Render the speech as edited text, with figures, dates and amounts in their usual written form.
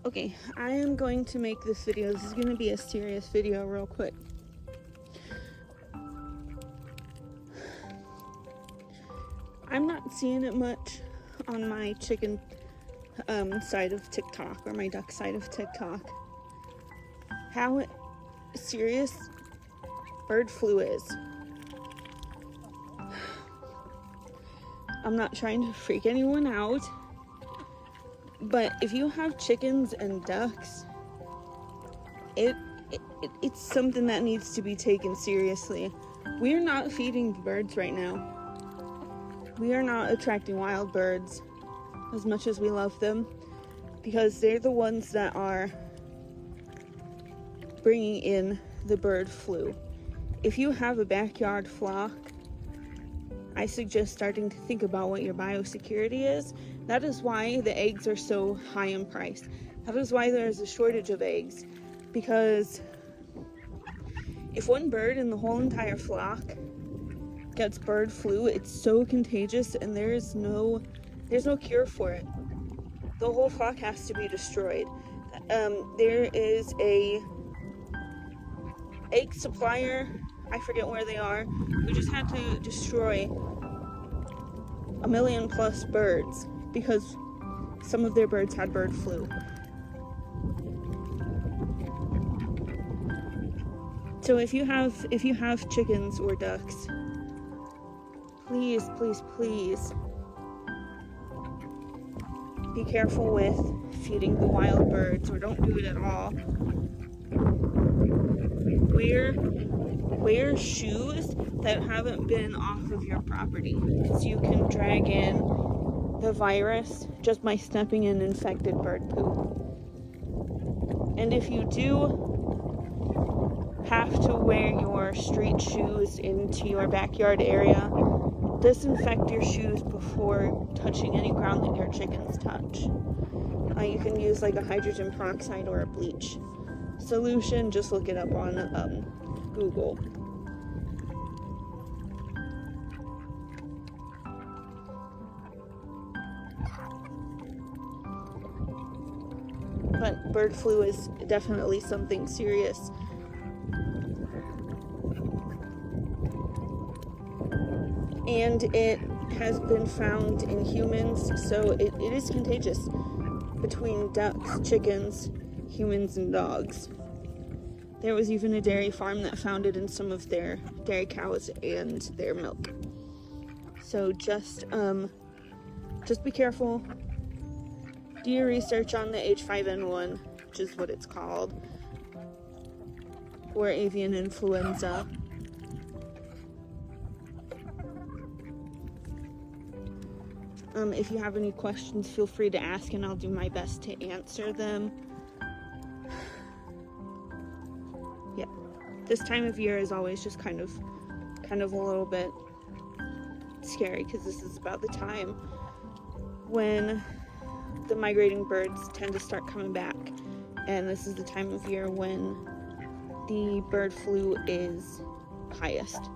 Okay, I am going to make this video. This is going to be a serious video real quick. I'm not seeing it much on my chicken side of TikTok or my duck side of TikTok. How serious bird flu is. I'm not trying to freak anyone out, but if you have chickens and ducks, it's something that needs to be taken seriously. We are not feeding birds right now. We are not attracting wild birds as much as we love them, because they're the ones that are bringing in the bird flu. If you have a backyard flock, I suggest starting to think about what your biosecurity is. That is why the eggs are so high in price. That is why there is a shortage of eggs, because if one bird in the whole entire flock gets bird flu, it's so contagious and there's no cure for it. The whole flock has to be destroyed. There is a egg supplier, I forget where they are, who just had to destroy 1 million plus birds because some of their birds had bird flu. So if you have chickens or ducks, please be careful with feeding the wild birds, or don't do it at all. Wear shoes that haven't been off of your property, because you can drag in the virus just by stepping in infected bird poop. And if you do have to wear your street shoes into your backyard area, disinfect your shoes before touching any ground that your chickens touch. You can use like a hydrogen peroxide or a bleach solution. Just look it up on Google. But bird flu is definitely something serious. And it has been found in humans, so it is contagious between ducks, chickens, humans, and dogs. There was even a dairy farm that found it in some of their dairy cows and their milk. So just be careful. Do your research on the H5N1, which is what it's called, or avian influenza. If you have any questions, feel free to ask and I'll do my best to answer them. Yeah, this time of year is always just kind of a little bit scary, because this is about the time when the migrating birds tend to start coming back, and this is the time of year when the bird flu is highest.